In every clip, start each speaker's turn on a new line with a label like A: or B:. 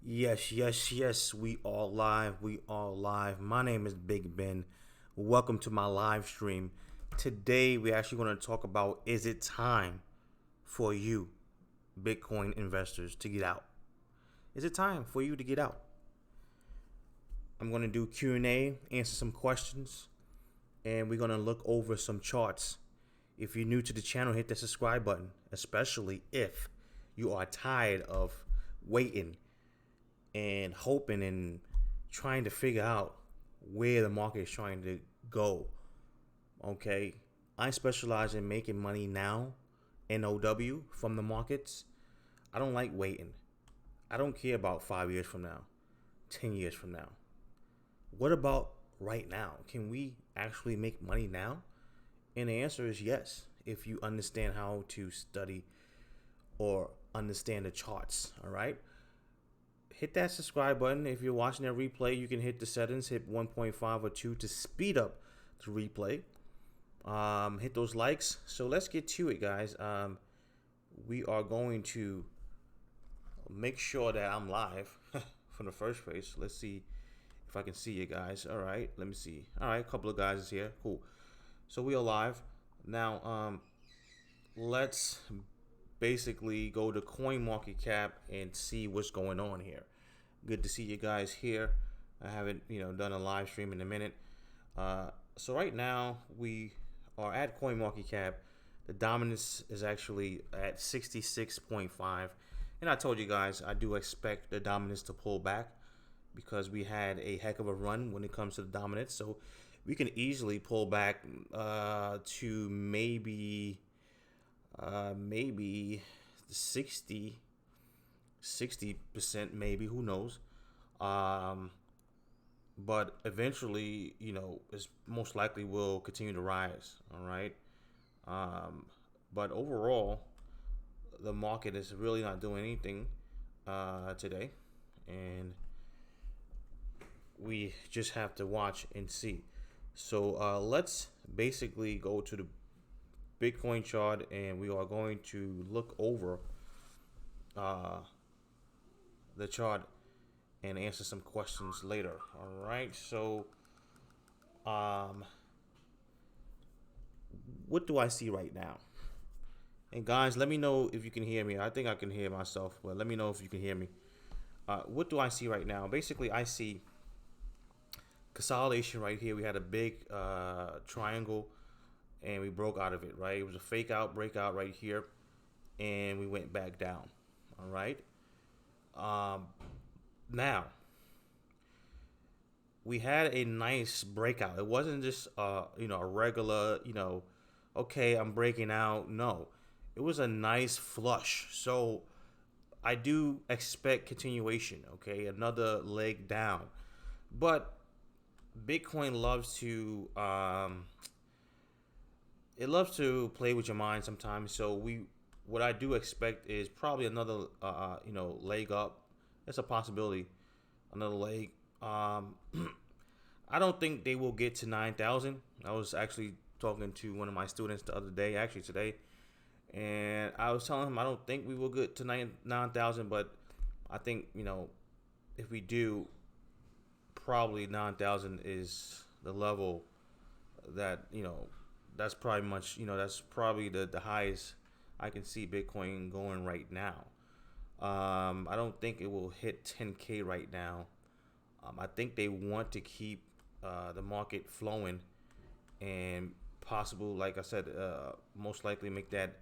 A: Yes, yes, yes. We all live. We all live. My name is Big Ben. Welcome to my live stream. Today, we're actually going to talk about is it time for you, Bitcoin investors, to get out? Is it time for you to get out? I'm going to do Q&A, answer some questions, and we're going to look over some charts. If you're new to the channel, hit the subscribe button, especially if you are tired of waiting and hoping and trying to figure out where the market is trying to go. Okay, I specialize in making money now, NOW, from the markets. I don't like waiting. I don't care about 5 years from now, 10 years from now. What about right now? Can we actually make money now? And the answer is yes, if you understand how to study or understand the charts. All right, hit that subscribe button. If you're watching a replay, you can hit the settings, hit 1.5 or 2 to speed up the replay. Hit those likes. So let's get to it, guys. We are going to make sure that I'm live from the first place. Let's see if I can see you guys. All right, let me see. All right, a couple of guys is here. Cool. So we are live now. Let's basically go to coin market cap and see what's going on here. Good to see you guys here. I haven't done a live stream in a minute. So right now we are at coin market cap. The dominance is actually at 66.5, and I told you guys I do expect the dominance to pull back because we had a heck of a run when it comes to the dominance. So we can easily pull back to maybe 60% maybe, who knows. um but eventually, it's most likely will continue to rise. All right. But overall, the market is really not doing anything today, and we just have to watch and see. So let's basically go to the Bitcoin chart, and we are going to look over uh, the chart and answer some questions later. All right. So, um, what do I see right now? And guys, let me know if you can hear me. I think I can hear myself, but let me know if you can hear me. What do I see right now? Basically, I see consolidation right here. We had a big triangle, and we broke out of it. Right, it was a fake out breakout right here, and we went back down. All right. Um, Now we had a nice breakout. It wasn't just a regular, okay, I'm breaking out. No. It was a nice flush. So I do expect continuation, okay? Another leg down. But Bitcoin loves to it loves to play with your mind sometimes. So what I do expect is probably another leg up. That's a possibility. Another leg. I don't think they will get to 9,000. I was actually talking to one of my students the other day, actually today, and I was telling him I don't think we will get to 9,000, but I think if we do, probably 9,000 is the level that that's probably that's probably the highest I can see Bitcoin going right now. I don't think it will hit 10K right now. I think they want to keep the market flowing and possible, like I said, most likely make that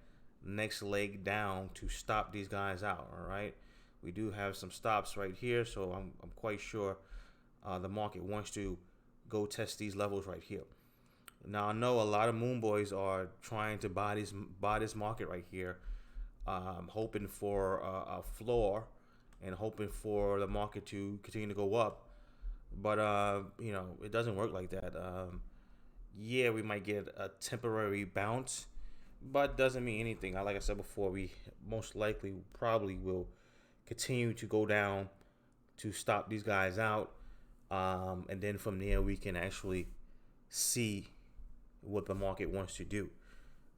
A: next leg down to stop these guys out. All right, we do have some stops right here, so I'm quite sure the market wants to go test these levels right here. Now I know a lot of moon boys are trying to buy this market right here, hoping for a floor and hoping for the market to continue to go up. But it doesn't work like that. Yeah, we might get a temporary bounce, but doesn't mean anything. Like I said before, we most likely probably will continue to go down to stop these guys out, and then from there we can actually see what the market wants to do.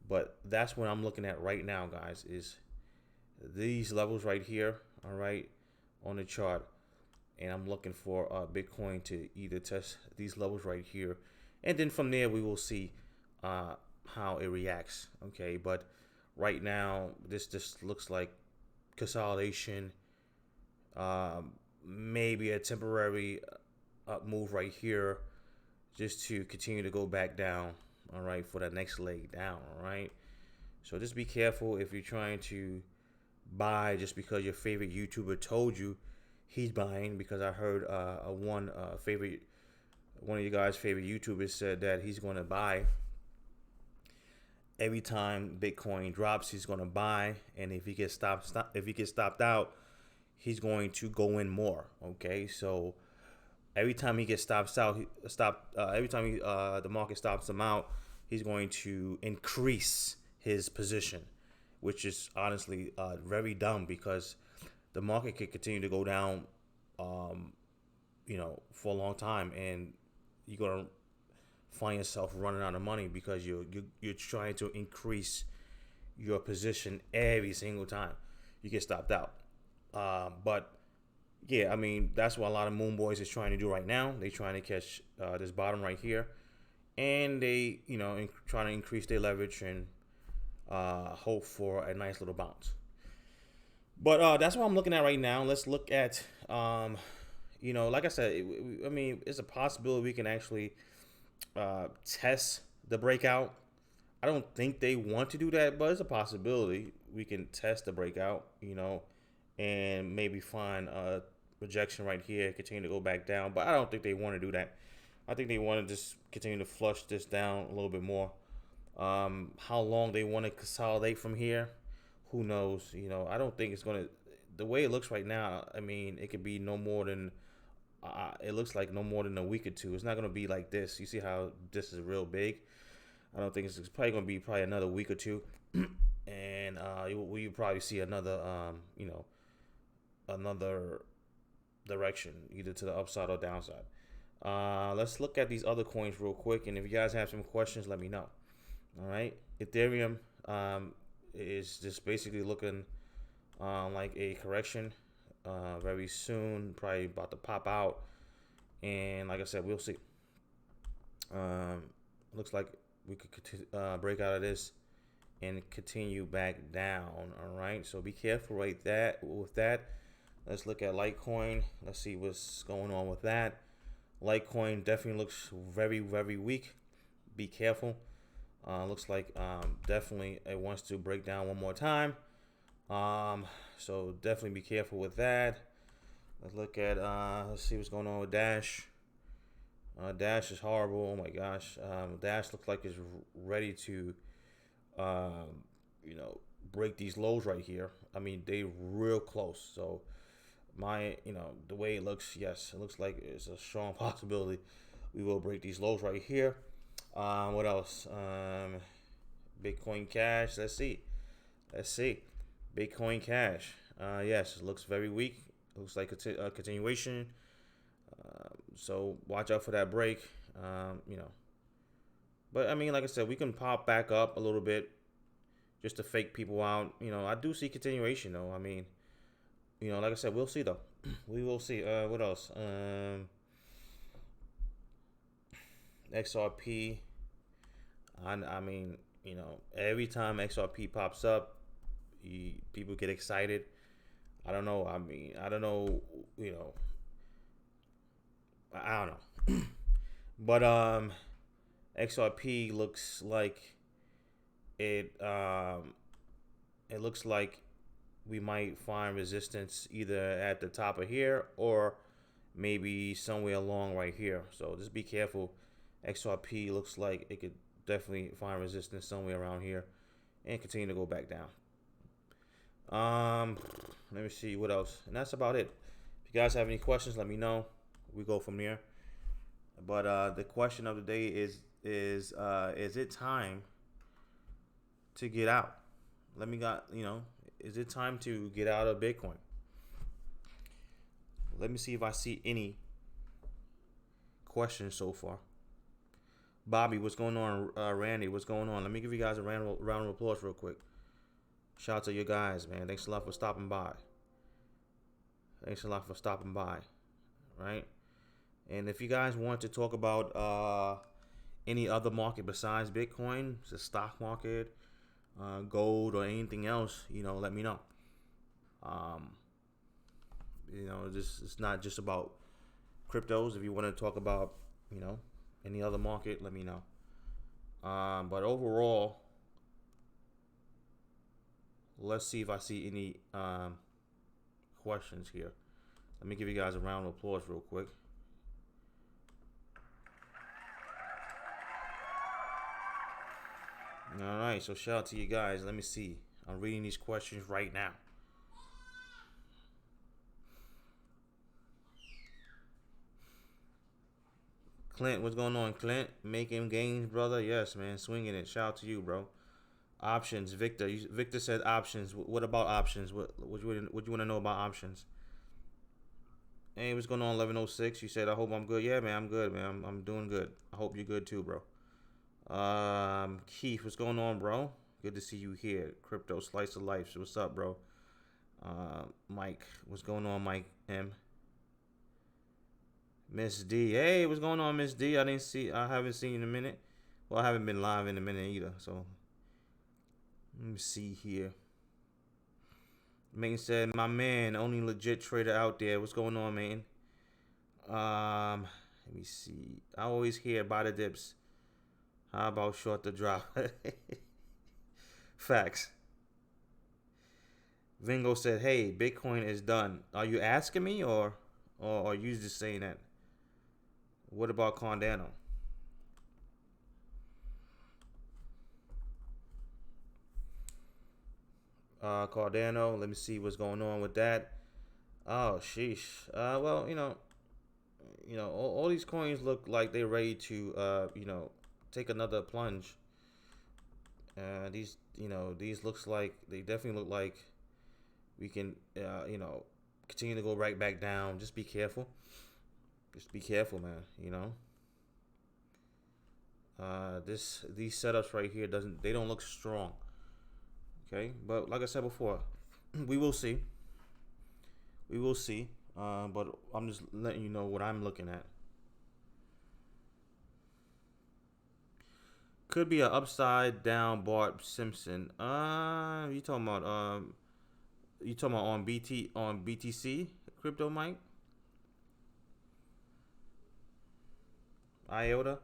A: But that's what I'm looking at right now, guys, is these levels right here. All right, on the chart, and I'm looking for Bitcoin to either test these levels right here, and then from there we will see how it reacts. Okay, but right now this just looks like consolidation, maybe a temporary up move right here, just to continue to go back down. All right, for the next leg down. All right, so just be careful if you're trying to buy just because your favorite YouTuber told you he's buying. Because I heard one of you guys' favorite YouTubers said that he's going to buy every time Bitcoin drops. He's going to buy, and if he gets stopped out, he's going to go in more. Okay, so every time he gets every time the market stops him out, he's going to increase his position, which is honestly very dumb, because the market could continue to go down, for a long time, and you're gonna find yourself running out of money because you're trying to increase your position every single time you get stopped out. But yeah, I mean, that's what a lot of Moon Boys is trying to do right now. They're trying to catch this bottom right here, and they, trying to increase their leverage and hope for a nice little bounce. But that's what I'm looking at right now. Let's look at, like I said, I mean, it's a possibility we can actually test the breakout. I don't think they want to do that, but it's a possibility we can test the breakout, and maybe find a rejection right here, continue to go back down. But I don't think they want to do that. I think they want to just continue to flush this down a little bit more. How long they want to consolidate from here, who knows? I don't think it's going to, the way it looks right now, I mean, it could be no more than, it looks like no more than a week or two. It's not going to be like this. You see how this is real big? I don't think it's probably going to be another week or two. And we'll probably see another, another direction, either to the upside or downside. Let's look at these other coins real quick. And if you guys have some questions, let me know. All right. Ethereum is just basically looking like a correction very soon, probably about to pop out. And like I said, we'll see. Looks like we could break out of this and continue back down. All right, so be careful with that. Let's look at Litecoin. Let's see what's going on with that. Litecoin definitely looks very, very weak. Be careful. Looks like definitely it wants to break down one more time. So definitely be careful with that. Let's look at let's see what's going on with Dash. Dash is horrible. Oh my gosh. Dash looks like it's ready to break these lows right here. I mean, they real close. So the way it looks, yes, it looks like it's a strong possibility we will break these lows right here. What else? Bitcoin Cash. Let's see. Bitcoin Cash. Yes, it looks very weak. It looks like a continuation. So watch out for that break. But I mean, like I said, we can pop back up a little bit just to fake people out. I do see continuation though. I mean, like I said, we'll see though. We will see. What else? XRP. I mean, every time XRP pops up, people get excited. I don't know. I mean, I don't know. I don't know. But XRP looks like it. It looks like we might find resistance either at the top of here or maybe somewhere along right here. So just be careful. XRP looks like it could definitely find resistance somewhere around here and continue to go back down. Let me see what else, and that's about it. If you guys have any questions, let me know. We go from there. But the question of the day is it time to get out? Is it time to get out of Bitcoin? Let me see if I see any questions so far. Bobby, what's going on? Randy, what's going on? Let me give you guys a round of applause real quick. Shout out to you guys, man. Thanks a lot for stopping by. Thanks a lot for stopping by, right? And if you guys want to talk about any other market besides Bitcoin, the stock market, gold, or anything else, let me know. Um, this it's not just about cryptos. If you want to talk about, any other market, let me know. But overall, let's see if I see any questions here. Let me give you guys a round of applause real quick. All right, so shout out to you guys. Let me see. I'm reading these questions right now. Clint, what's going on, Clint? Making gains, brother. Yes, man, swinging it. Shout out to you, bro. Options, Victor. Victor said options. What about options? What you want to know about options? Hey, what's going on, 1106? You said I hope I'm good. Yeah, man, I'm good, man. I'm doing good. I hope you're good too, bro. Keith, what's going on, bro? Good to see you here. Crypto Slice of Life. So what's up, bro? Mike, what's going on, Mike M? Miss D, hey, what's going on, Miss D? I haven't seen you in a minute. Well, I haven't been live in a minute either. So let me see here. Main said, my man, only legit trader out there. What's going on, man? Let me see. I always hear buy the dips. How about short the drop? Facts. Vingo said, hey, Bitcoin is done. Are you asking me or are you just saying that? What about Cardano? Cardano, let me see what's going on with that. Oh, sheesh. Well, all these coins look like they're ready to, take another plunge. These looks like they definitely look like we can, continue to go right back down. Just be careful. Just be careful, man. These setups right here don't look strong. Okay, but like I said before, we will see. We will see. But I'm just letting you know what I'm looking at. Could be an upside down Bart Simpson. You talking about on BTC crypto, Mike? IOTA.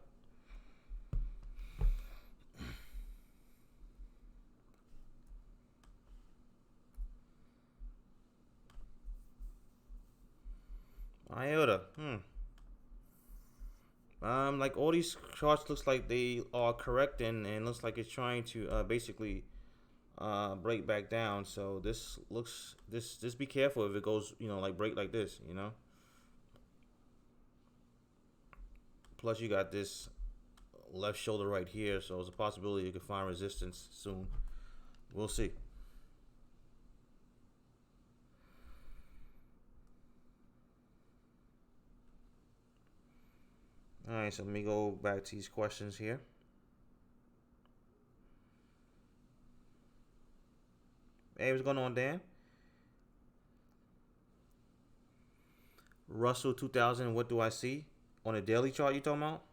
A: IOTA. Like all these charts looks like they are correcting and looks like it's trying to basically break back down. So just be careful if it goes, like break like this. Plus you got this left shoulder right here, so there's a possibility you could find resistance soon. We'll see. All right, so let me go back to these questions here. Hey, what's going on, Dan? Russell 2000, what do I see? On a daily chart you talking about?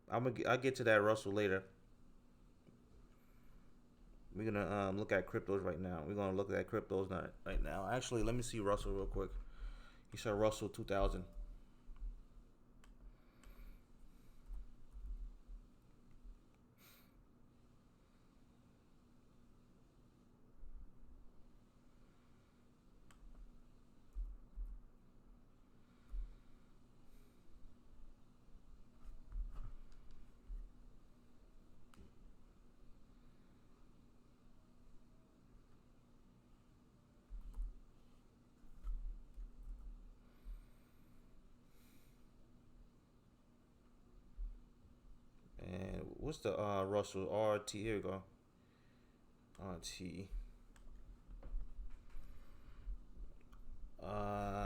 A: I'll get to that Russell later. We're gonna look at cryptos right now. We're gonna look at cryptos right now. Actually, let me see Russell real quick. He said Russell 2000. And what's the Russell RT? Here we go. RT.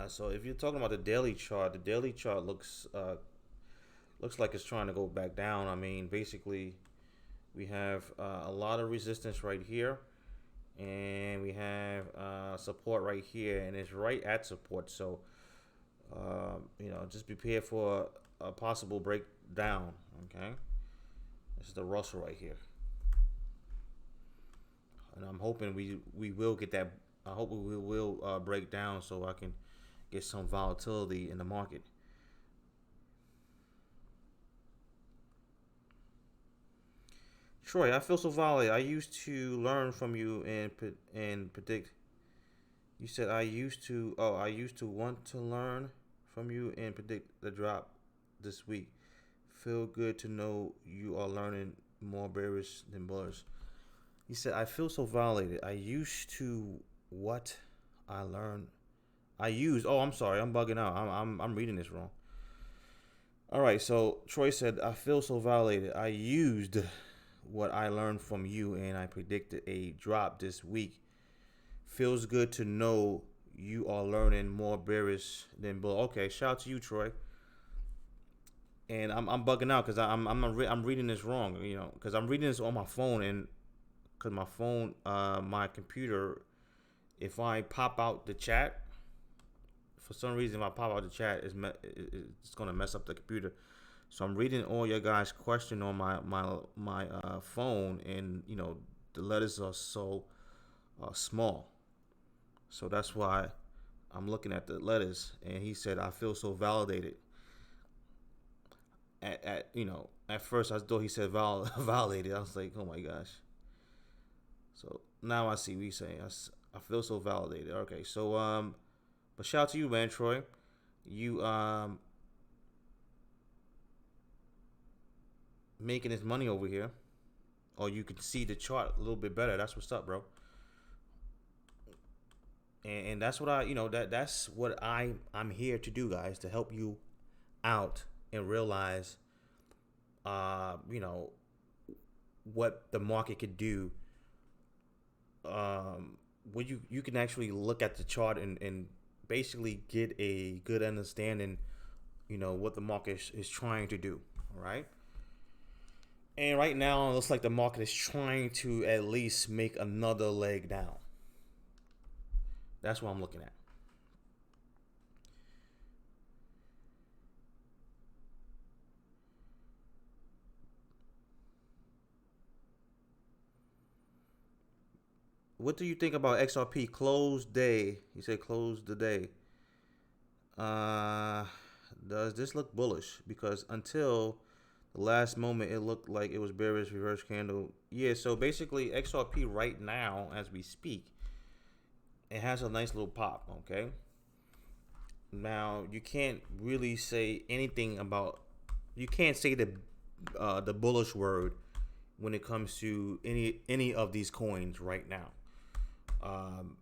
A: So if you're talking about the daily chart looks like it's trying to go back down. I mean, basically, we have a lot of resistance right here, and we have support right here, and it's right at support. So just prepare for a possible breakdown. Okay, this is the Russell right here, and I'm hoping we will get that. I hope we will break down so I can get some volatility in the market. Troy, I feel so violated. I used to learn from you and predict. You said I used to. Oh, I used to want to learn from you and predict the drop this week. Feel good to know you are learning more bearish than bullish. He said I feel so violated. I used to what I learned. I used. Oh, I'm sorry. I'm bugging out. I'm reading this wrong. All right. So Troy said I feel so violated. I used what I learned from you and I predicted a drop this week. Feels good to know you are learning more bearish than bull. Okay, shout out to you, Troy. And I'm bugging out because I'm reading this wrong, because I'm reading this on my phone, and because my phone, my computer, if I pop out the chat, for some reason, if I pop out the chat, it's gonna mess up the computer. So I'm reading all your guys' question on my phone, and the letters are so small. So that's why I'm looking at the letters. And he said, I feel so validated. At first I thought he said validated. I was like, oh my gosh. So now I see what he's saying. I feel so validated. Okay, so but shout out to you, man, Troy. You making his money over here, or you can see the chart a little bit better. That's what's up, bro. And that's what that's what I'm here to do, guys, to help you out and realize, what the market could do. When you can actually look at the chart and basically get a good understanding, what the market is trying to do. All right. And right now, it looks like the market is trying to at least make another leg down. That's what I'm looking at. What do you think about XRP close day? You said close the day. Does this look bullish? Because until the last moment, it looked like it was bearish reverse candle. Yeah, so basically XRP right now, as we speak, it has a nice little pop, okay? Now, you can't really say anything about, you can't say the bullish word when it comes to any of these coins right now.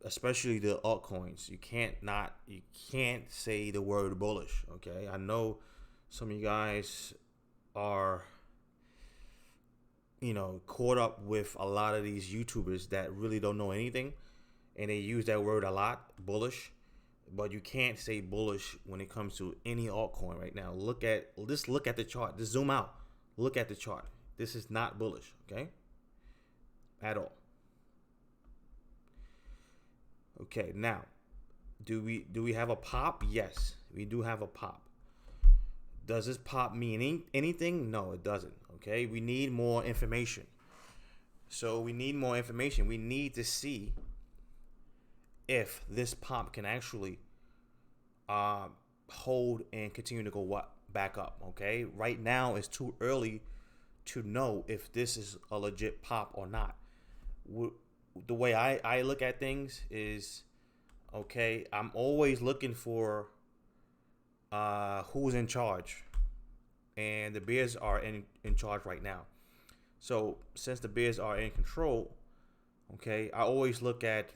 A: Especially the altcoins. You can't say the word bullish, okay? I know some of you guys are caught up with a lot of these YouTubers that really don't know anything, and they use that word a lot, bullish, but you can't say bullish when it comes to any altcoin right now. Look at the chart. Just zoom out. Look at the chart. This is not bullish, okay? At all. Okay, now, do we have a pop? Yes, we do have a pop. Does this pop mean anything? No, it doesn't. Okay, we need more information. So we need more information. We need to see if this pop can actually hold and continue to go back up. Okay, right now it's too early to know if this is a legit pop or not. The way I look at things is, okay, I'm always looking for who's in charge, and the Bears are in charge right now. So since the Bears are in control, okay, I always look at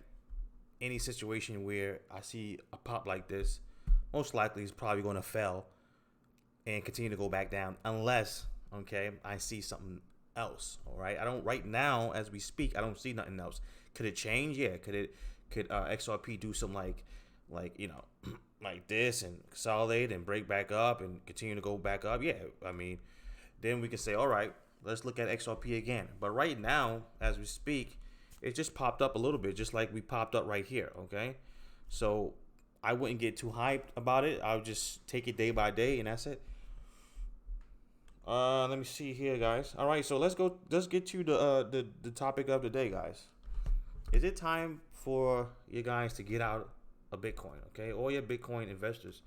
A: any situation where I see a pop like this. Most likely it's probably going to fail and continue to go back down unless, okay, I see something else. All right, I don't right now as we speak. I don't see nothing else. Could it change? Yeah. Could XRP do something like like this and consolidate and break back up and continue to go back up? Yeah. I mean, then we can say, all right, let's look at XRP again. But right now, as we speak, It just popped up a little bit, just like we popped up right here. Okay, so I wouldn't get too hyped about it. I'll just take it day by day, and that's it. Let me see here, guys. All right, so let's go. Let's get to the topic of the day, guys. Is it time for you guys to get out of Bitcoin? Okay, all your Bitcoin investors,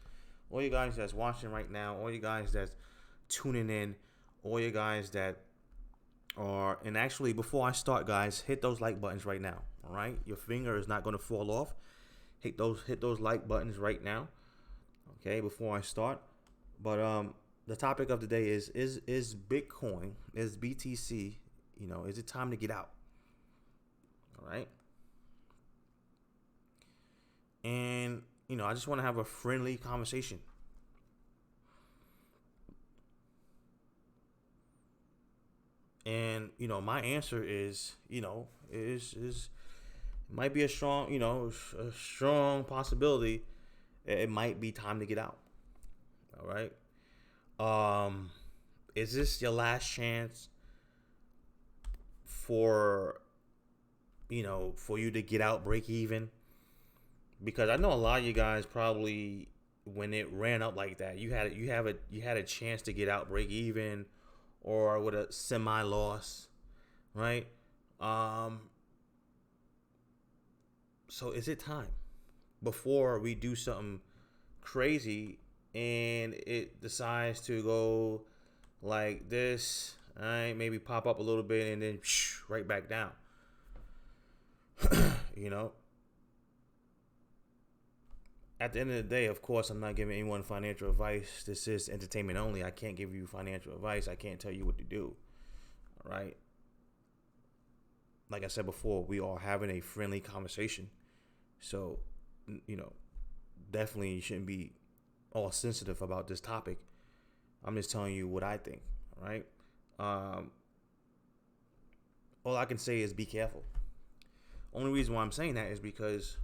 A: all you guys that's watching right now, all you guys that's tuning in, all you guys that are, and actually, before I start, guys, hit those like buttons right now. All right, your finger is not going to fall off. Hit those like buttons right now. Okay, before I start. But the topic of the day is Bitcoin, is BTC, is it time to get out? All right. And, I just want to have a friendly conversation. And, my answer is, is it might be a strong, a strong possibility. It might be time to get out. All right. Is this your last chance for, for you to get out, break even? Because I know a lot of you guys probably, when it ran up like that, you had a chance to get out, break even, or with a semi loss, right? So is it time before we do something crazy and it decides to go like this, all right, maybe pop up a little bit and then right back down? you know at the end of the day, of course, I'm not giving anyone financial advice. This is entertainment only. I can't give you financial advice. I can't tell you what to do. All right. Like I said before, we are having a friendly conversation. So, definitely you shouldn't be all sensitive about this topic. I'm just telling you what I think. All right. All I can say is be careful. Only reason why I'm saying that is because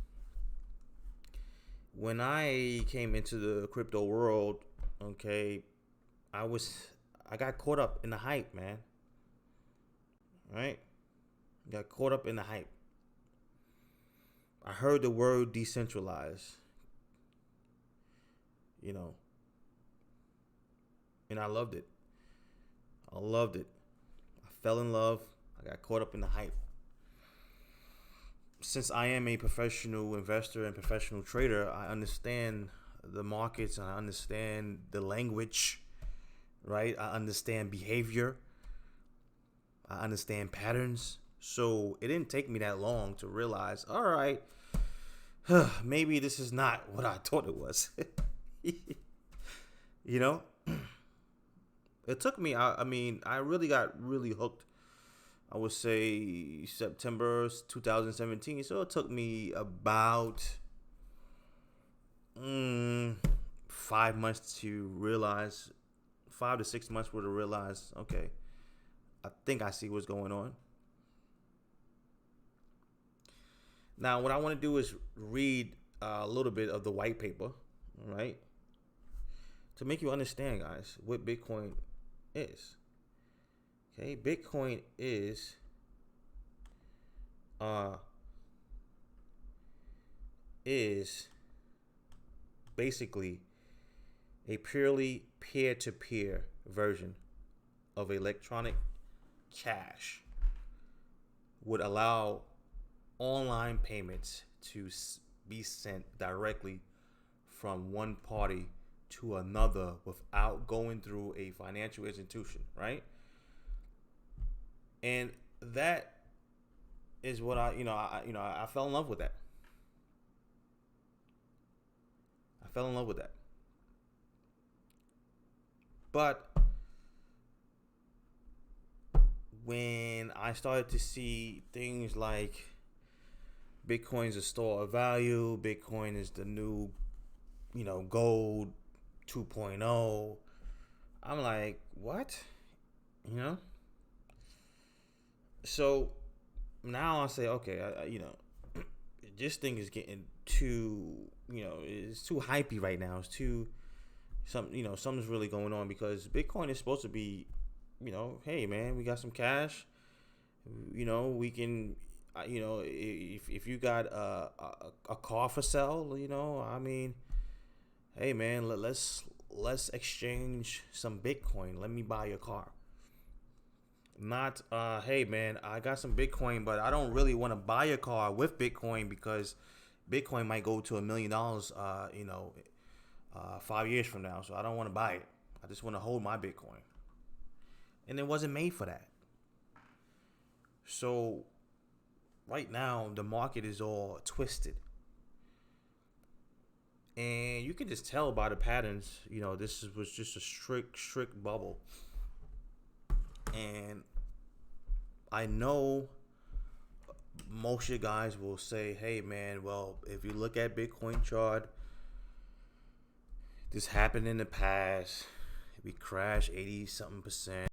A: when I came into the crypto world, okay, I got caught up in the hype, man. Right? Got caught up in the hype. I heard the word decentralized, and I loved it. I loved it. I fell in love. I got caught up in the hype. Since I am a professional investor and professional trader, I understand the markets and I understand the language, right? I understand behavior. I understand patterns. So it didn't take me that long to realize, all right, maybe this is not what I thought it was. It took me, I really got really hooked. I would say September 2017. So it took me about 5 months to realize, 5 to 6 months to realize, okay, I think I see what's going on. Now, what I want to do is read a little bit of the white paper, all right, to make you understand, guys, what Bitcoin is. Okay, Bitcoin is basically a purely peer-to-peer version of electronic cash. Would allow online payments to be sent directly from one party to another without going through a financial institution, right? And that is what I fell in love with that. I fell in love with that. But when I started to see things like Bitcoin's a store of value, Bitcoin is the new, gold 2.0, I'm like, what? So now I say, okay, this thing is getting too, it's too hypey right now. It's too, something's really going on, because Bitcoin is supposed to be, hey man, we got some cash. We can, if you got a car for sale, I mean, hey man, let's exchange some Bitcoin. Let me buy your car. Not hey man, I got some Bitcoin, but I don't really want to buy a car with Bitcoin because Bitcoin might go to $1 million 5 years from now. So I don't want to buy it. I just want to hold my Bitcoin. And it wasn't made for that. So right now the market is all twisted. And you can just tell by the patterns, was just a strict bubble. And I know most of you guys will say, hey man, well, if you look at Bitcoin chart, this happened in the past. We crashed 80 something percent.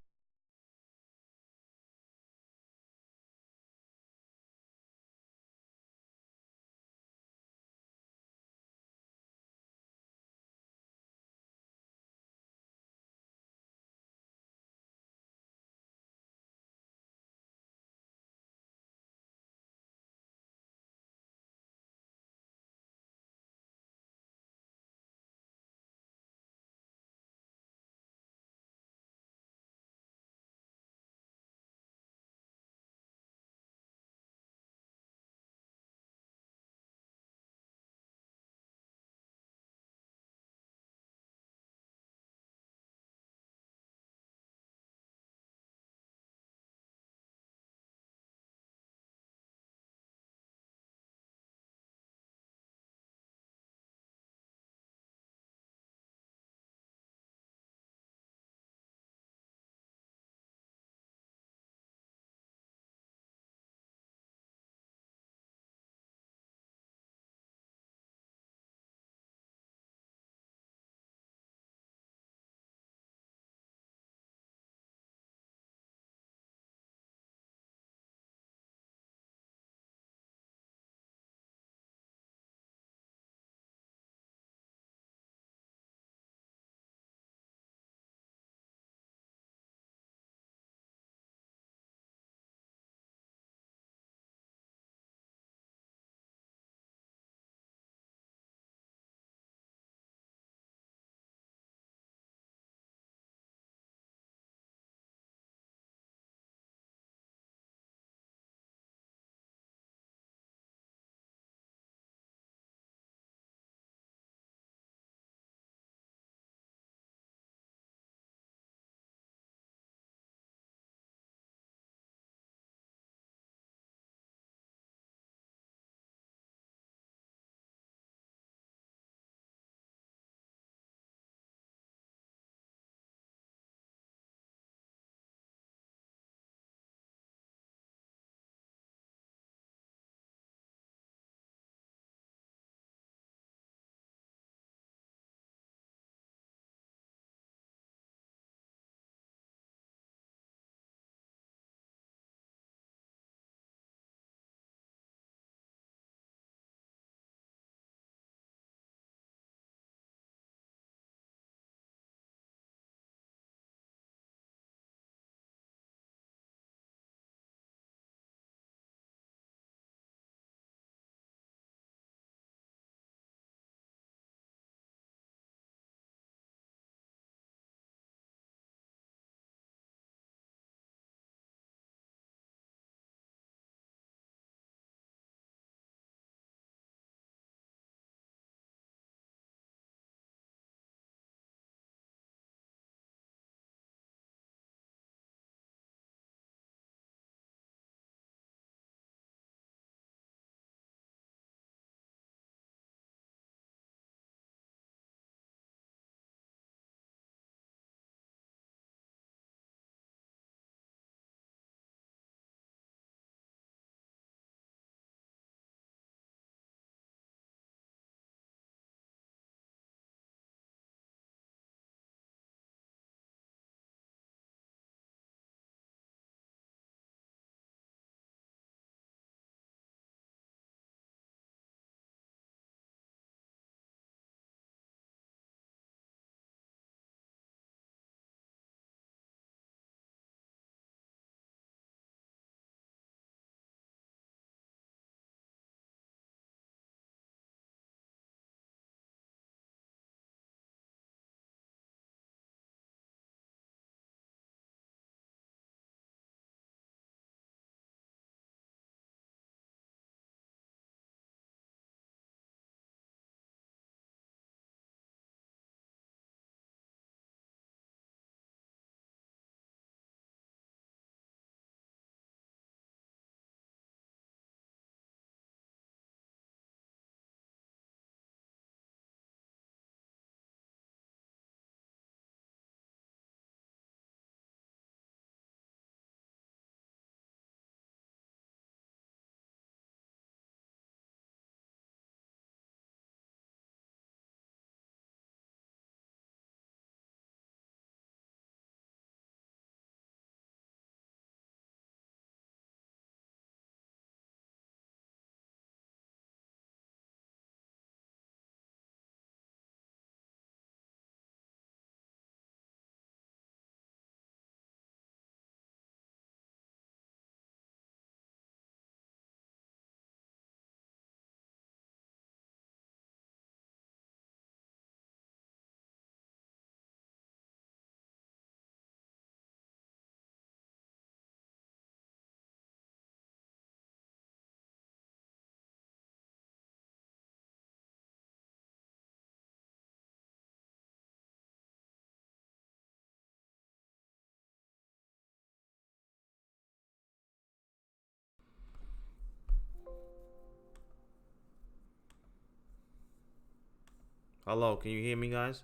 A: Hello, can you hear me, guys?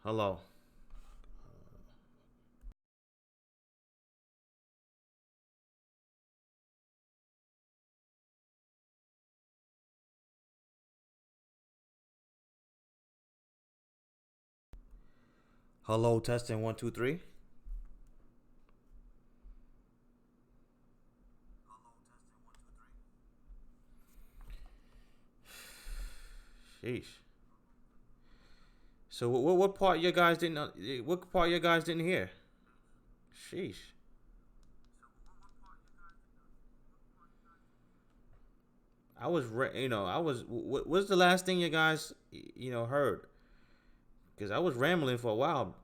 A: Hello. Hello, testing one, two, three. Sheesh. So what part you guys didn't what part you guys didn't hear? Sheesh. I was. What's the last thing you guys heard? Because I was rambling for a while.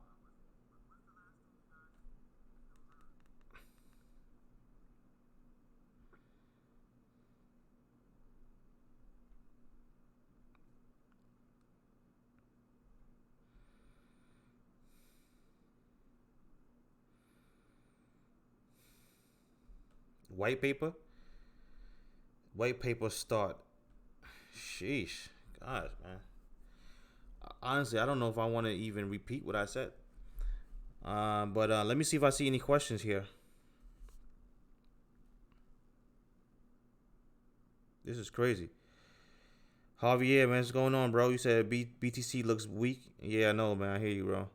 A: White paper. White paper start. Sheesh. Gosh, man. Honestly, I don't know if I want to even repeat what I said. But let me see if I see any questions here. This is crazy. Javier, man, what's going on, bro? You said BTC looks weak. Yeah, I know, man. I hear you, bro.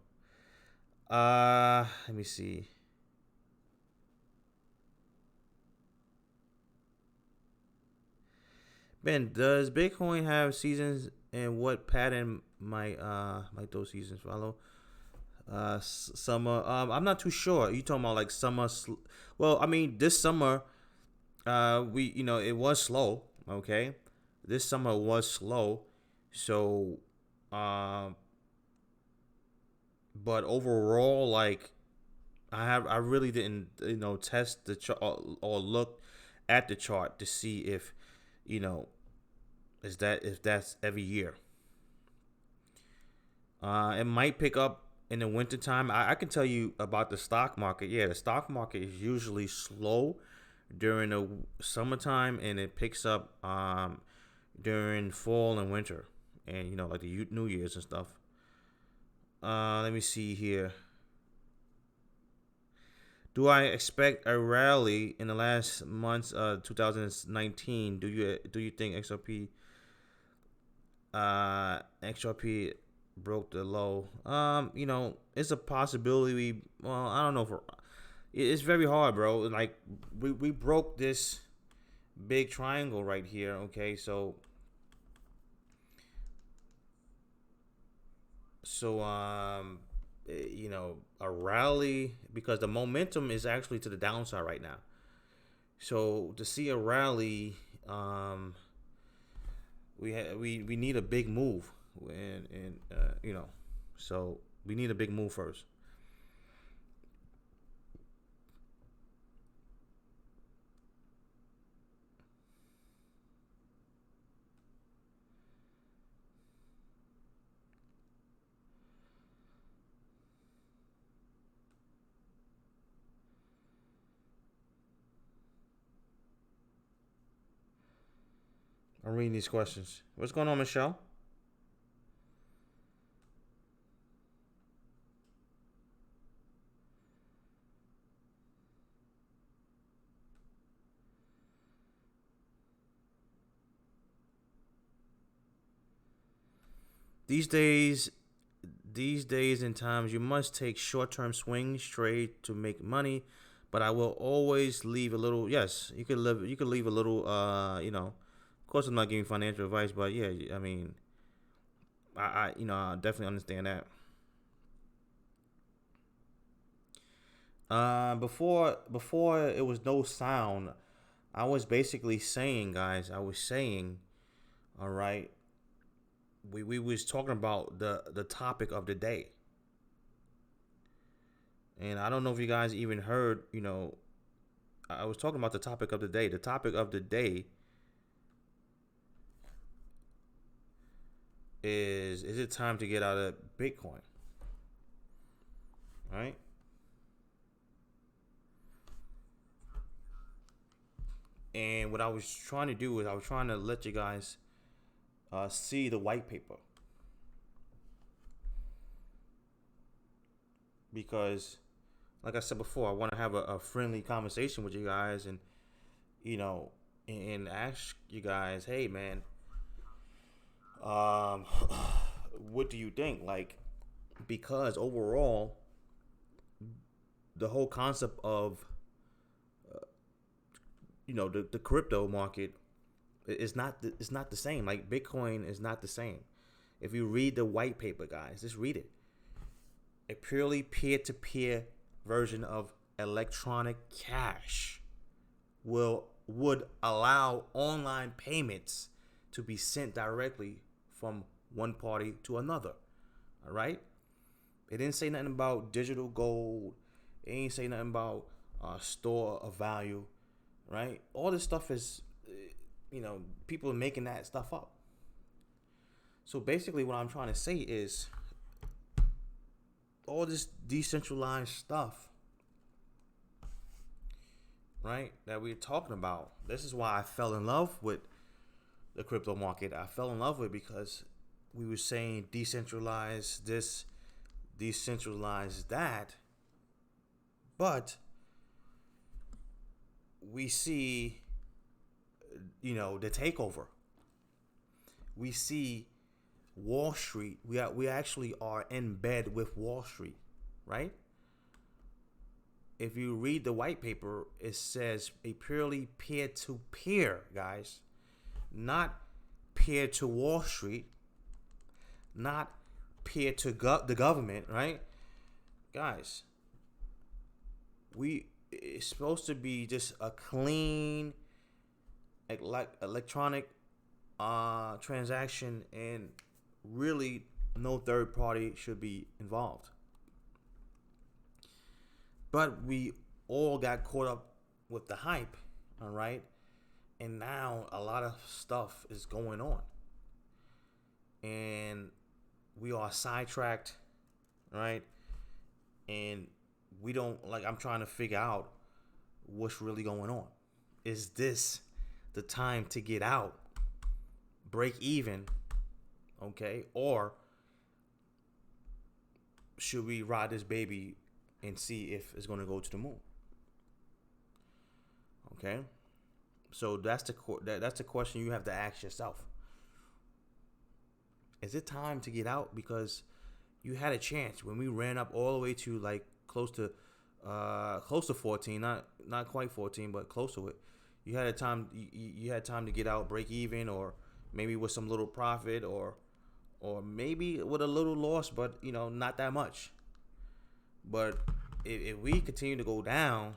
A: Let me see. Ben, does Bitcoin have seasons, and what pattern might those seasons follow? Summer. I'm not too sure. You talking about like summer? Well, I mean, this summer, we it was slow. Okay, this summer was slow. So, um, but overall, like I really didn't test the chart or look at the chart to see if you know if that's every year. It might pick up in the wintertime. I can tell you about the stock market. Yeah, the stock market is usually slow during the summertime, and it picks up during fall and winter, and like the New Year's and stuff. Let me see here. Do I expect a rally in the last months of 2019? Do you think XRP broke the low? It's a possibility. Well, I don't know if it's very hard, bro. Like we broke this big triangle right here. Okay, so a rally because the momentum is actually to the downside right now. So to see a rally, um, we need a big move, and so we need a big move first. I'm reading these questions. What's going on, Michelle? These days, these days and times, you must take short-term swings trade to make money, but I will always leave a little. Yes, you could live. You could leave a little. Of course, I'm not giving financial advice, but yeah, I mean, I definitely understand that. Before it was no sound, I was basically saying, guys. I was saying, all right. We was talking about the topic of the day, and I don't know if you guys even heard. I was talking about the topic of the day. The topic of the day is it time to get out of Bitcoin? Right? And what I was trying to do is I was trying to let you guys see the white paper. because, like I said before, I want to have a friendly conversation with you guys, and you know, and ask you guys, hey man, um, what do you think? Like, because overall, the whole concept of the crypto market is not it's not the same. Like Bitcoin is not the same. If you read the white paper, guys, just read it. A purely peer-to-peer version of electronic cash would allow online payments to be sent directly from one party to another. All right? It didn't say nothing about digital gold. It ain't say nothing about store of value, right? All this stuff is, people are making that stuff up. So basically, what I'm trying to say is all this decentralized stuff, right, that we're talking about. This is why I fell in love with the crypto market. I fell in love with it because we were saying decentralize this, decentralize that, but we see, the takeover. We see Wall Street. We actually are in bed with Wall Street, right? If you read the white paper, it says a purely peer-to-peer, guys, not peer to Wall Street, not peer to the government, right? Guys, it's supposed to be just a clean, like electronic transaction, and really no third party should be involved. But we all got caught up with the hype, all right? And now a lot of stuff is going on. And we are sidetracked, right? And we don't, like, I'm trying to figure out what's really going on. Is this the time to get out, break even, okay? Or should we ride this baby and see if it's going to go to the moon? Okay? So that's the question you have to ask yourself. Is it time to get out? Because you had a chance when we ran up all the way to like close to 14, not quite 14, but close to it. You had a time. You had time to get out, break even, or maybe with some little profit, or maybe with a little loss, but not that much. But if we continue to go down,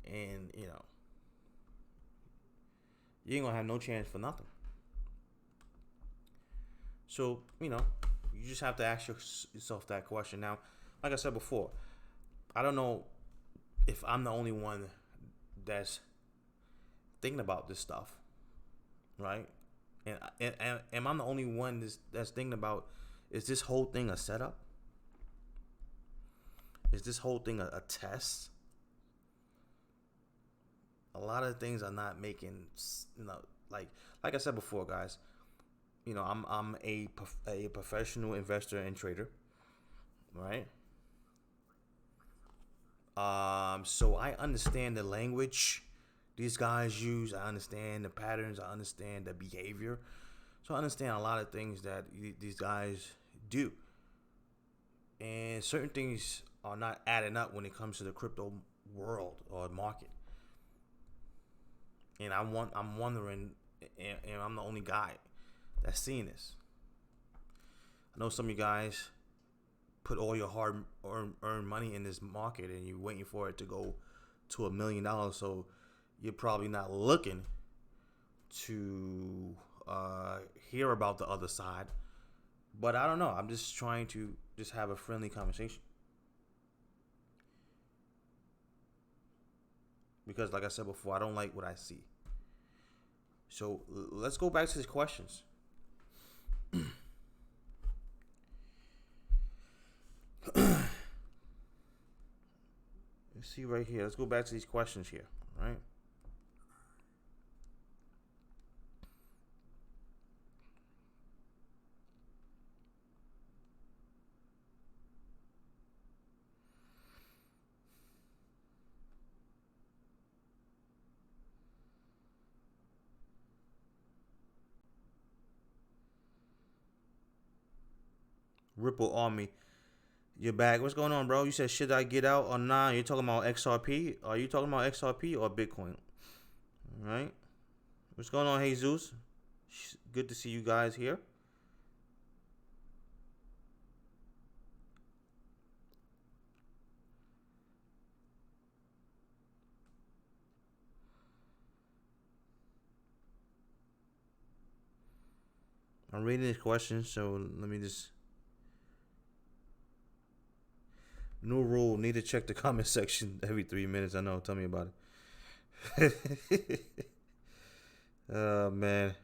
A: and you ain't gonna have no chance for nothing. So you just have to ask yourself that question. Now, like I said before, I don't know if I'm the only one that's thinking about this stuff, right? And am I the only one that's thinking about, is this whole thing a setup? Is this whole thing a test? A lot of things are not making, like I said before, guys. I'm a professional investor and trader, right? So I understand the language these guys use. I understand the patterns. I understand the behavior. So I understand a lot of things that these guys do. And certain things are not adding up when it comes to the crypto world or market. And I'm wondering, and I'm the only guy that's seeing this. I know some of you guys put all your hard earned money in this market, and you're waiting for it to go to $1 million. So you're probably not looking to hear about the other side. But I don't know. I'm just trying to just have a friendly conversation. Because like I said before, I don't like what I see. So let's go back to these questions. Let's see right here. Let's go back to these questions here, right? Ripple Army, you're back. What's going on, bro? You said should I get out or nah? You're talking about XRP. Are you talking about XRP or Bitcoin? All right. What's going on, Jesus? Good to see you guys here. I'm reading these questions, so let me just. New rule: need to check the comment section every 3 minutes. I know. Tell me about it. Oh man.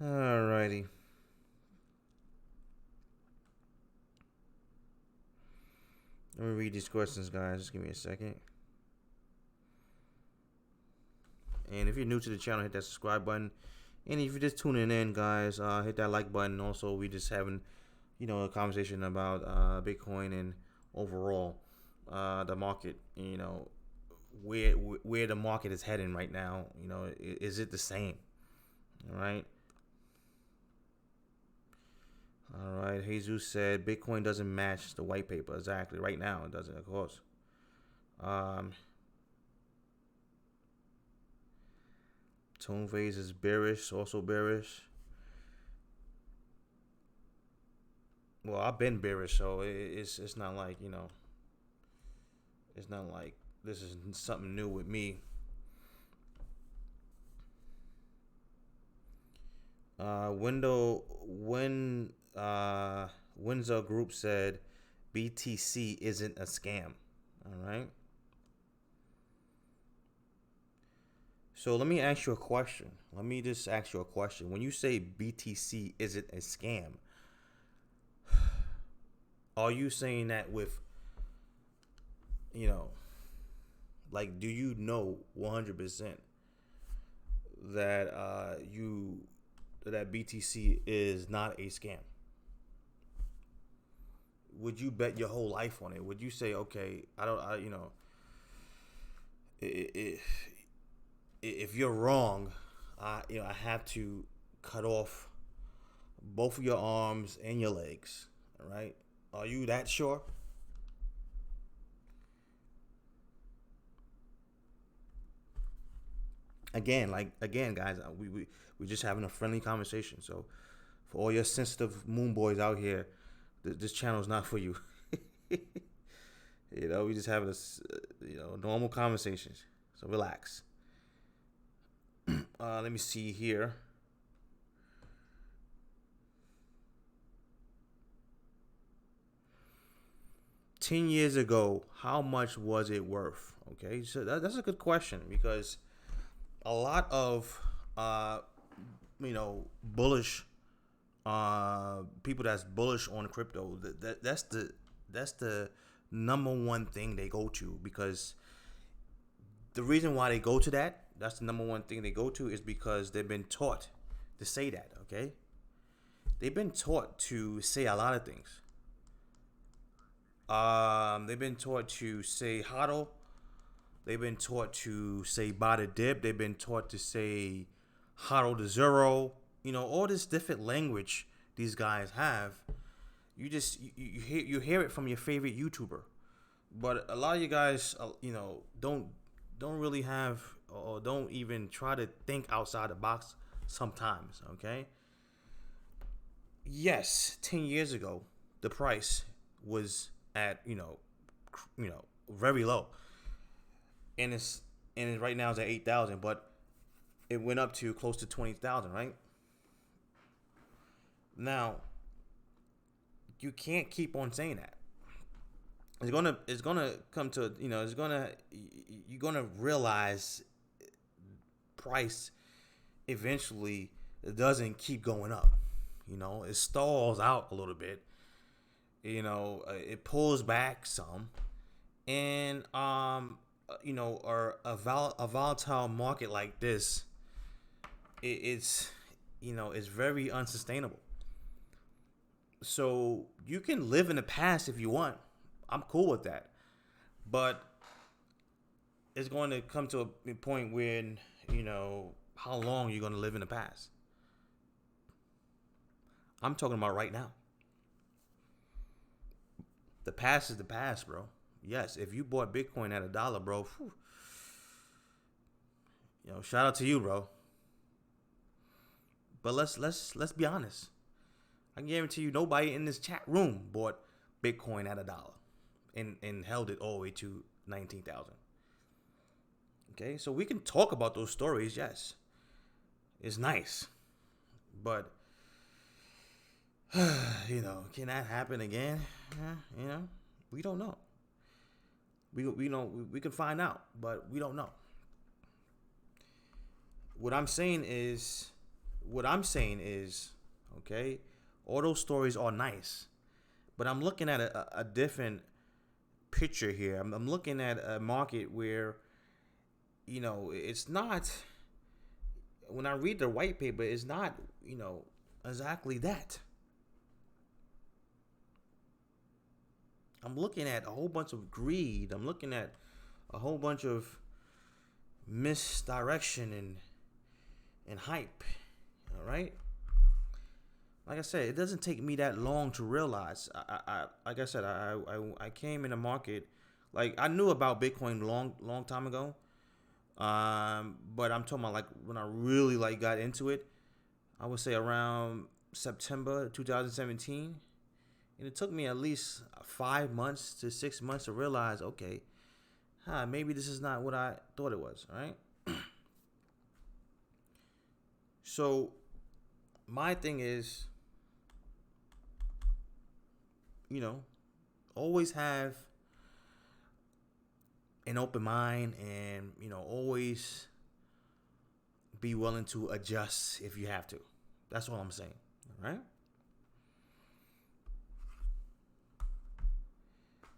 A: Alrighty. Let me read these questions, guys. Just give me a second. And if you're new to the channel, hit that subscribe button. And if you're just tuning in, guys, hit that like button. Also, we just having, a conversation about Bitcoin and overall the market. Where the market is heading right now. Is it the same? All right. All right. Jesus said Bitcoin doesn't match the white paper exactly right now. It doesn't, of course. Tone phase is bearish, also bearish. Well, I've been bearish, so it's not like it's not like this is something new with me. Windsor Group said BTC isn't a scam. All right. So let me ask you a question. Let me just ask you a question. When you say BTC isn't a scam, are you saying that with, like, do you know 100% that that BTC is not a scam? Would you bet your whole life on it? Would you say, okay, if you're wrong, I have to cut off both of your arms and your legs. All right? Are you that sure? Again, guys, we're just having a friendly conversation. So, for all your sensitive moon boys out here, this channel is not for you. We just having normal conversations. So relax. Let me see here. $10 years ago, how much was it worth? Okay, so that's a good question because a lot of bullish people that's bullish on crypto. That's the number one thing they go to, because the reason why they go to that's the number one thing they go to is because they've been taught to say that. Okay, they've been taught to say a lot of things. They've been taught to say hodl. They've been taught to say buy the dip. They've been taught to say hodl to zero. All this different language these guys have. You hear it from your favorite YouTuber, but a lot of you guys, don't really have, or don't even try to think outside the box sometimes. Okay. Yes, 10 years ago, the price was at very low, and right now it's at 8,000, but it went up to close to 20,000. Right now, you can't keep on saying that. It's gonna come to you're gonna realize price eventually doesn't keep going up. It stalls out a little bit. It pulls back some, and or a volatile market like this, it's very unsustainable. So you can live in the past if you want. I'm cool with that. But it's going to come to a point when, how long you're going to live in the past. I'm talking about right now. The past is the past, bro. Yes, if you bought Bitcoin at $1, bro, shout out to you, bro. But let's be honest. I can guarantee you nobody in this chat room bought Bitcoin at $1 and held it all the way to 19,000. Okay, so we can talk about those stories. Yes, it's nice, but can that happen again? We don't know. We can find out, but we don't know. What I'm saying is, okay, all those stories are nice, but I'm looking at a different picture here. I'm looking at a market where, it's not. When I read the white paper, it's not, exactly that. I'm looking at a whole bunch of greed. I'm looking at a whole bunch of misdirection and hype. All right. Like I said, it doesn't take me that long to realize. Like I said, I came in the market, like I knew about Bitcoin long time ago. But I'm talking about like when I really like got into it, I would say around September 2017. And it took me at least 5 months to 6 months to realize, okay, maybe this is not what I thought it was, right? So my thing is, always have an open mind and, always be willing to adjust if you have to. That's all I'm saying, all right?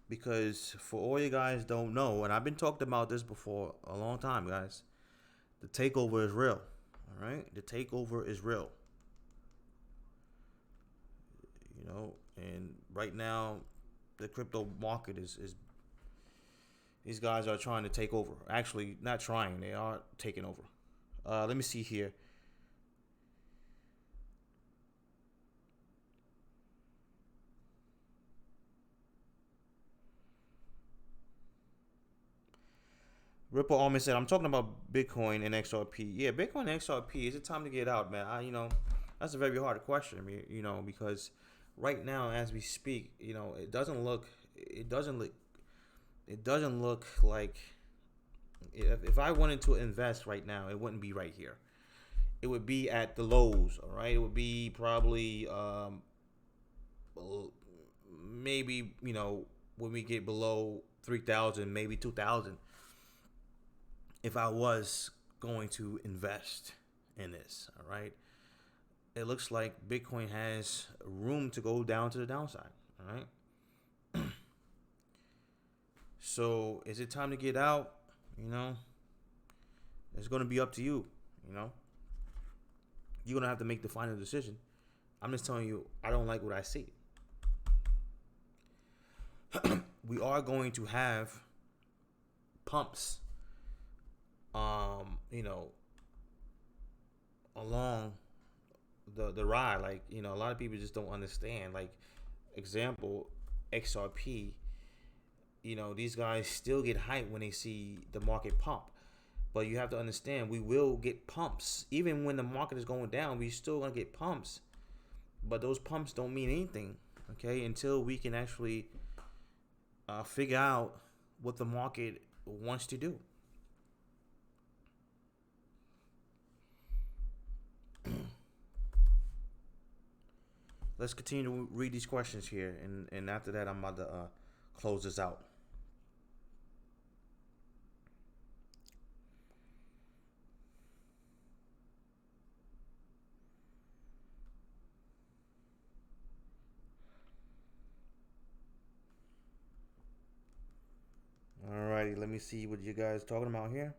A: Because for all you guys don't know, and I've been talking about this before a long time, guys, the takeover is real. All right, the takeover is real. And right now, the crypto market is these guys are trying to take over. Actually, not trying; they are taking over. Let me see here. Ripple almost said, I'm talking about Bitcoin and XRP. Yeah, Bitcoin and XRP, is it time to get out, man? That's a very hard question, because right now, as we speak, it doesn't look like if I wanted to invest right now, it wouldn't be right here. It would be at the lows, all right? It would be probably maybe, when we get below 3,000, maybe 2,000. If I was going to invest in this, all right, it looks like Bitcoin has room to go down to the downside, all right? So is it time to get out? It's going to be up to you, You're going to have to make the final decision. I'm just telling you, I don't like what I see. We are going to have pumps along the ride. Like, a lot of people just don't understand. Like, example, XRP, these guys still get hyped when they see the market pump. But you have to understand, we will get pumps. Even when the market is going down, we still gonna get pumps. But those pumps don't mean anything, okay, until we can actually figure out what the market wants to do. Let's continue to read these questions here, and after that, I'm about to close this out. Alrighty, let me see what you guys talking about here.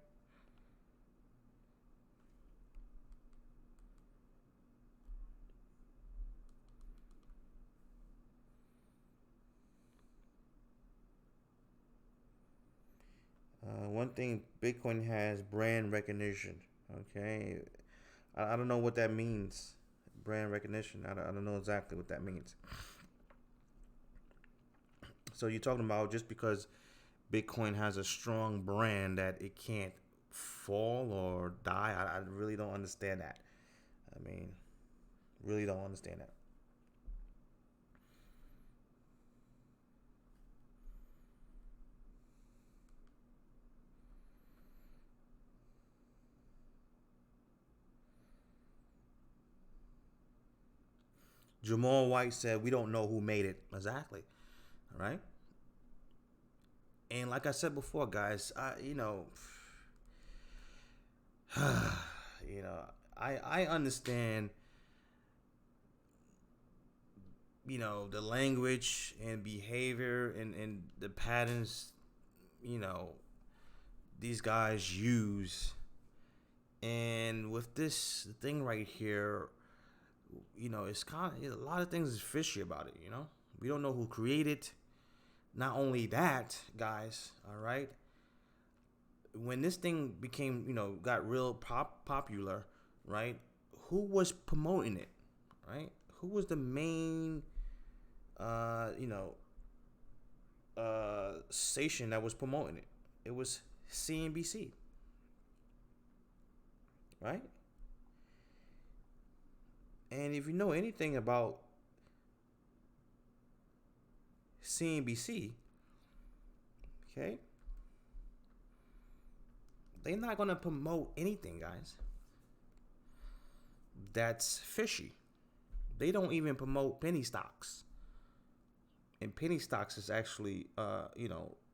A: one thing Bitcoin has: brand recognition. Okay, I don't know what that means. Brand recognition. I don't know exactly what that means. So you're talking about just because Bitcoin has a strong brand that it can't fall or die? I really don't understand that. I mean, really don't understand that. Jamal White said, "We don't know who made it exactly." All right. And like I said before, guys, you know, I understand, the language and behavior and the patterns, you know, these guys use. And with this thing right here, it's kind of a lot of things is fishy about it. We don't know who created. Not only that, guys, all right. When this thing became, got real popular, right? Who was promoting it, right? Who was the main, station that was promoting it? It was CNBC, right? And if you know anything about CNBC, okay, they're not gonna promote anything, guys, that's fishy. They don't even promote penny stocks. And penny stocks is actually,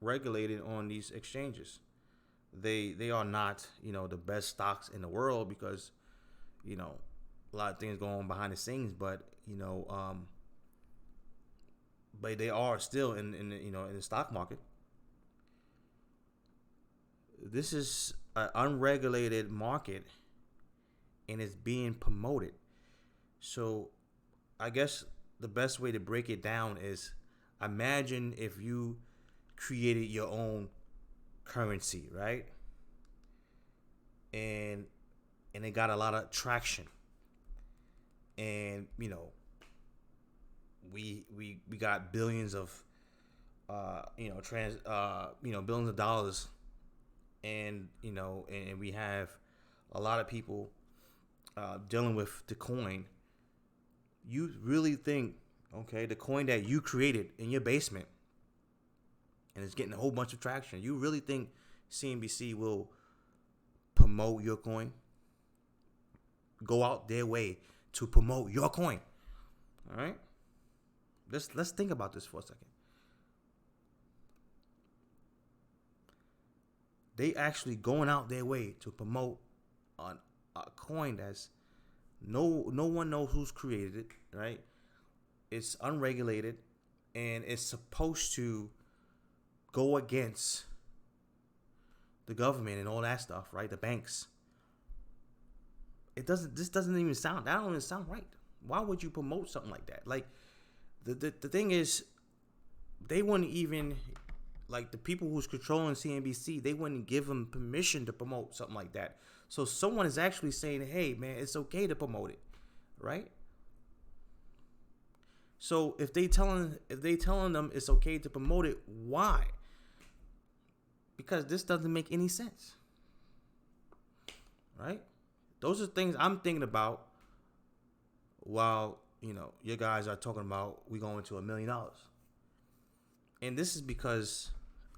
A: regulated on these exchanges. They are not, the best stocks in the world because, a lot of things go on behind the scenes, but but they are still in the, in the stock market. This is an unregulated market, and it's being promoted. So I guess the best way to break it down is, imagine if you created your own currency, right? And it got a lot of traction. And we got billions of billions of dollars, and and we have a lot of people dealing with the coin. You really think, okay, the coin that you created in your basement and it's getting a whole bunch of traction, you really think CNBC will promote your coin? Go out their way to promote your coin? All right, let's think about this for a second. They actually going out their way to promote a coin that's no one knows who's created it, right? It's unregulated, and it's supposed to go against the government and all that stuff, right? The banks. This doesn't even sound, that don't even sound right. Why would you promote something like that? Like, the thing is, they wouldn't even, like, the people who's controlling CNBC, they wouldn't give them permission to promote something like that. So someone is actually saying, hey man, it's okay to promote it, right? So if they telling them it's okay to promote it, why? Because this doesn't make any sense, right? Those are things I'm thinking about while your guys are talking about we going to $1 million. And this is because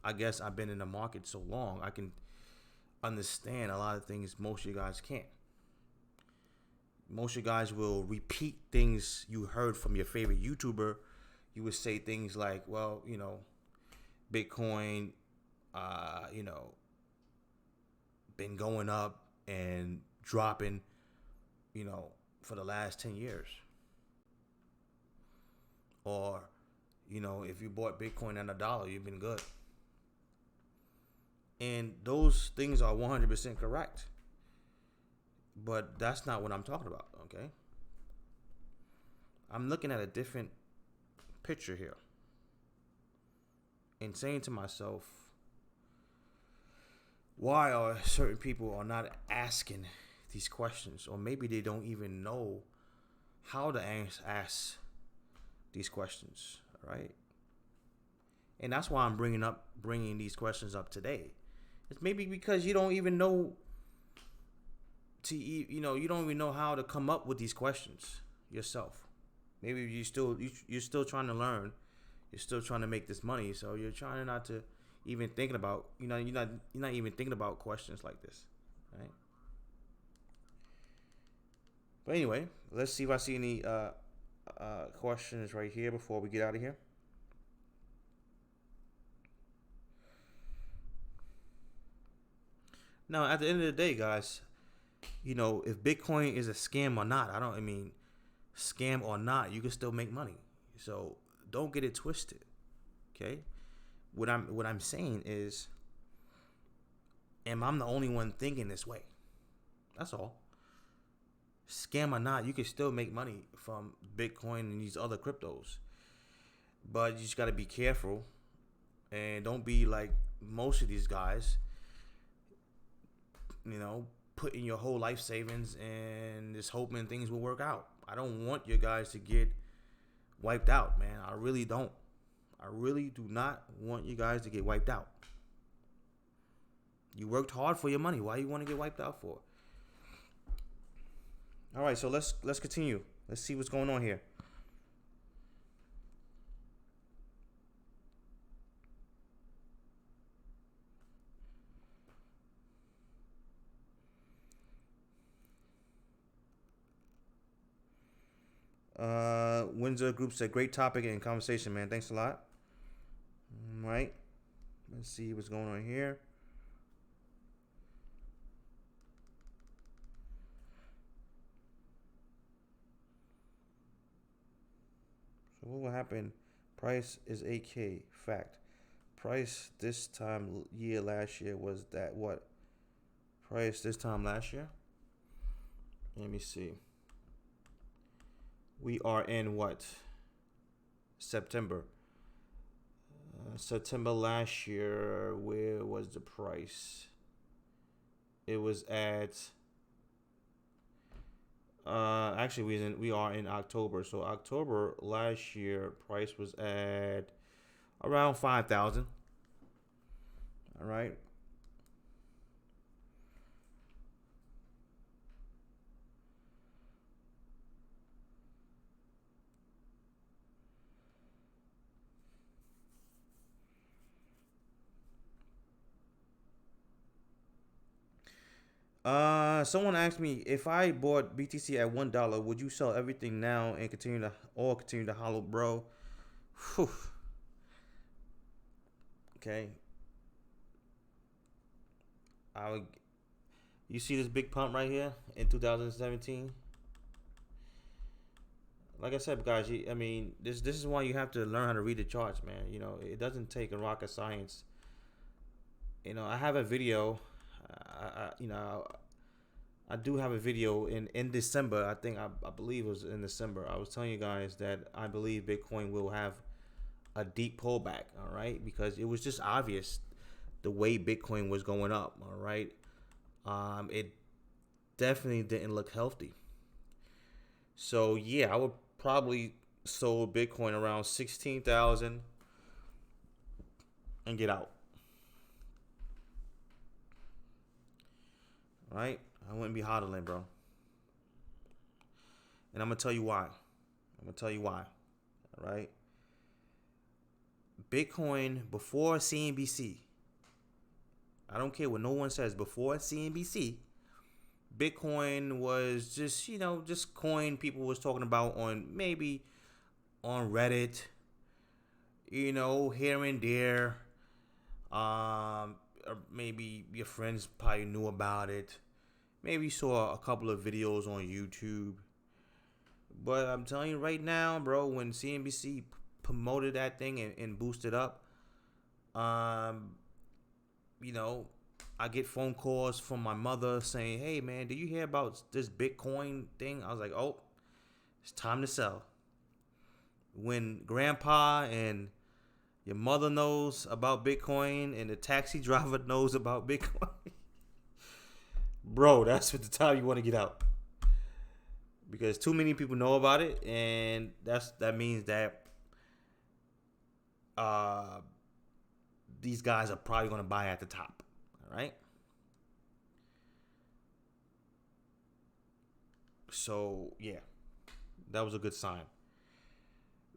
A: I guess I've been in the market so long, I can understand a lot of things most of you guys can't. Most of you guys will repeat things you heard from your favorite YouTuber. You would say things like, well, Bitcoin, been going up and dropping, for the last 10 years. Or, if you bought Bitcoin at $1, you've been good. And those things are 100% correct. But that's not what I'm talking about, okay? I'm looking at a different picture here and saying to myself, Why are certain people are not asking these questions, or maybe they don't even know how to ask these questions, right? And that's why I'm bringing these questions up today. It's maybe because you don't even know you don't even know how to come up with these questions yourself. Maybe you're still trying to learn. You're still trying to make this money, so you're trying not to even thinking about you're not even thinking about questions like this, right? But anyway, let's see if I see any questions right here before we get out of here. Now, at the end of the day, guys, if Bitcoin is a scam or not, scam or not, you can still make money. So don't get it twisted. Okay? What I'm saying is, am I the only one thinking this way? That's all. Scam or not, you can still make money from Bitcoin and these other cryptos. But you just gotta be careful and don't be like most of these guys, putting your whole life savings and just hoping things will work out. I don't want you guys to get wiped out, man. I really don't. I really do not want you guys to get wiped out. You worked hard for your money. Why you want to get wiped out for? All right, so let's continue. Let's see what's going on here. Windsor Group said, great topic and conversation, man. Thanks a lot. All right. Let's see what's going on here. So what will happen? Price is 8K. Fact. Price this time last year was that what? Price this time last year? Let me see. We are in what? September. September last year, where was the price? It was at actually we are in October. So October last year price was at around 5,000. All right. Someone asked me if I bought BTC at $1, would you sell everything now and continue to hollow, bro? Whew. Okay. I would. You see this big pump right here in 2017? Like I said, guys, this is why you have to learn how to read the charts, man. It doesn't take a rocket science. I have a video. I do have a video in December. I believe it was in December. I was telling you guys that I believe Bitcoin will have a deep pullback. All right, because it was just obvious the way Bitcoin was going up. All right, it definitely didn't look healthy. So yeah, I would probably sold Bitcoin around 16,000 and get out. Right? I wouldn't be hodling, bro. And I'm gonna tell you why. All right. Bitcoin before CNBC. I don't care what no one says. Before CNBC, Bitcoin was just coin people was talking about maybe on Reddit, here and there. Or maybe your friends probably knew about it. Maybe saw a couple of videos on YouTube. But I'm telling you right now, bro, when CNBC promoted that thing and boosted up, I get phone calls from my mother saying, hey, man, did you hear about this Bitcoin thing? I was like, oh, it's time to sell. When grandpa and your mother knows about Bitcoin and the taxi driver knows about Bitcoin, bro, that's what the time you want to get out, because too many people know about it, and that means that uh, these guys are probably going to buy at the top. All right. So yeah, that was a good sign.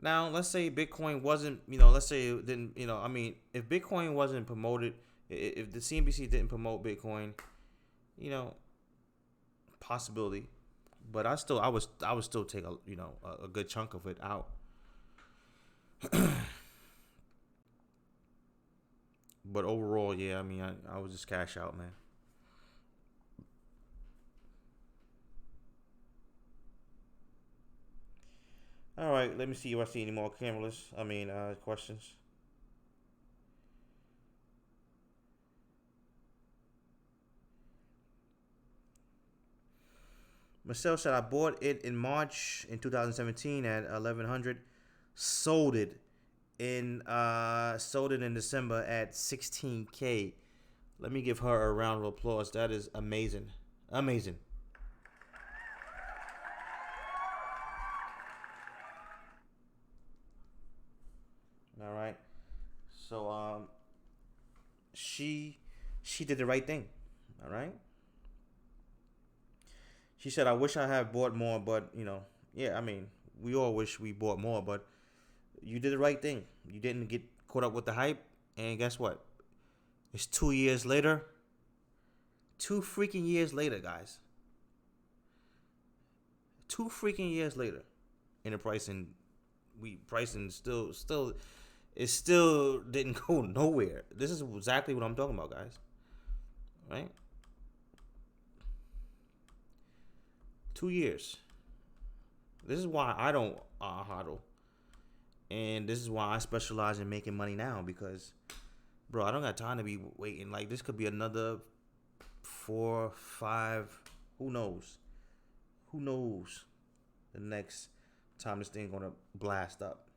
A: Now, let's say Bitcoin wasn't, let's say it didn't, I mean, if Bitcoin wasn't promoted, if the CNBC didn't promote Bitcoin, you know, possibility, but I would still take a good chunk of it out. But overall, yeah, I mean, I would just cash out, man. All right, let me see if I see any more cameras. Questions. Michelle said, I bought it in March in 2017 at 1100, sold it in December at 16K. Let me give her a round of applause. That is amazing. Amazing. All right. So she did the right thing. All right. She said, I wish I had bought more, but yeah, I mean, we all wish we bought more, but you did the right thing. You didn't get caught up with the hype, and guess what? It's 2 years later. 2 freaking years later, guys. 2 freaking years later, and the pricing still it still didn't go nowhere. This is exactly what I'm talking about, guys. Right? 2 years. This is why I don't hodl. And this is why I specialize in making money now, because, bro, I don't got time to be waiting. Like, this could be another 4, 5, who knows? Who knows the next time this thing gonna blast up.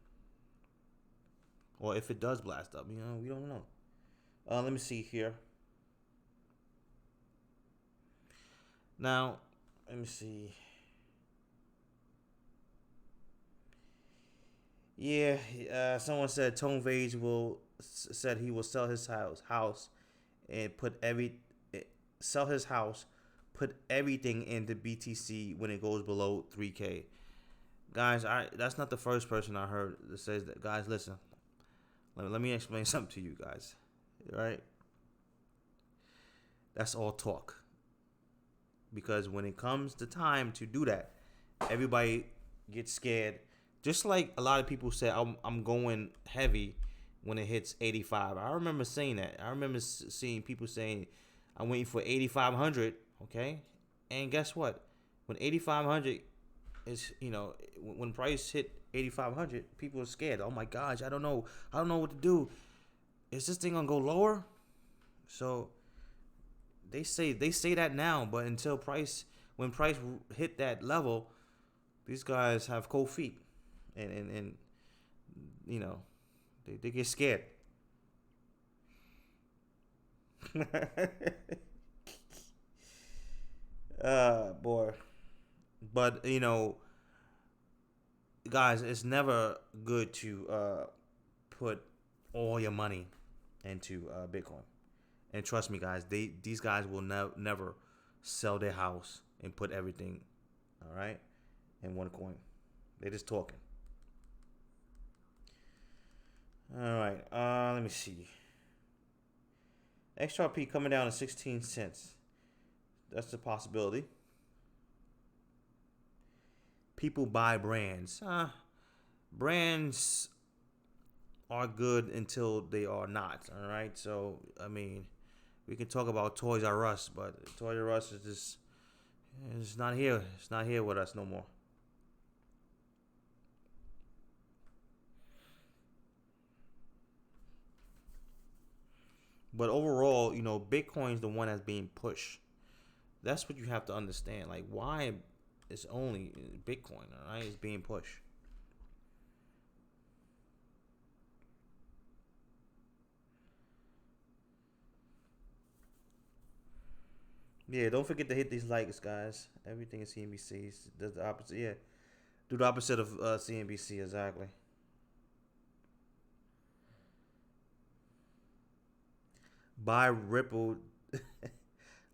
A: Or if it does blast up, we don't know. Let me see here. Now, let me see. Yeah, someone said Tone Vage said he will sell his house and sell his house, put everything into BTC when it goes below 3K. Guys, that's not the first person I heard that says that. Guys, listen. Let me explain something to you guys. All right? That's all talk. Because when it comes to time to do that, everybody gets scared. Just like a lot of people say, I'm going heavy when it hits 85. I remember saying that. I remember seeing people saying, I'm waiting for 8,500. Okay, and guess what? When 8,500 is, when price hit 8,500, people are scared. Oh my gosh, I don't know what to do. Is this thing gonna go lower? So they say that now, but when price hit that level, these guys have cold feet, and they get scared. Boy, but guys, it's never good to put all your money into Bitcoin. And trust me, guys, these guys will never sell their house and put everything, all right, in one coin. They're just talking. All right, let me see. XRP coming down to 16 cents. That's a possibility. People buy brands. Brands are good until they are not. All right. So I mean, we can talk about Toys R Us, but Toys R Us is just it's not here. It's not here with us no more. But overall, Bitcoin's the one that's being pushed. That's what you have to understand. Like, why it's only Bitcoin, all right? It's being pushed. Yeah, don't forget to hit these likes, guys. Everything is CNBC does the opposite. Yeah, do the opposite of CNBC exactly. Buy Ripple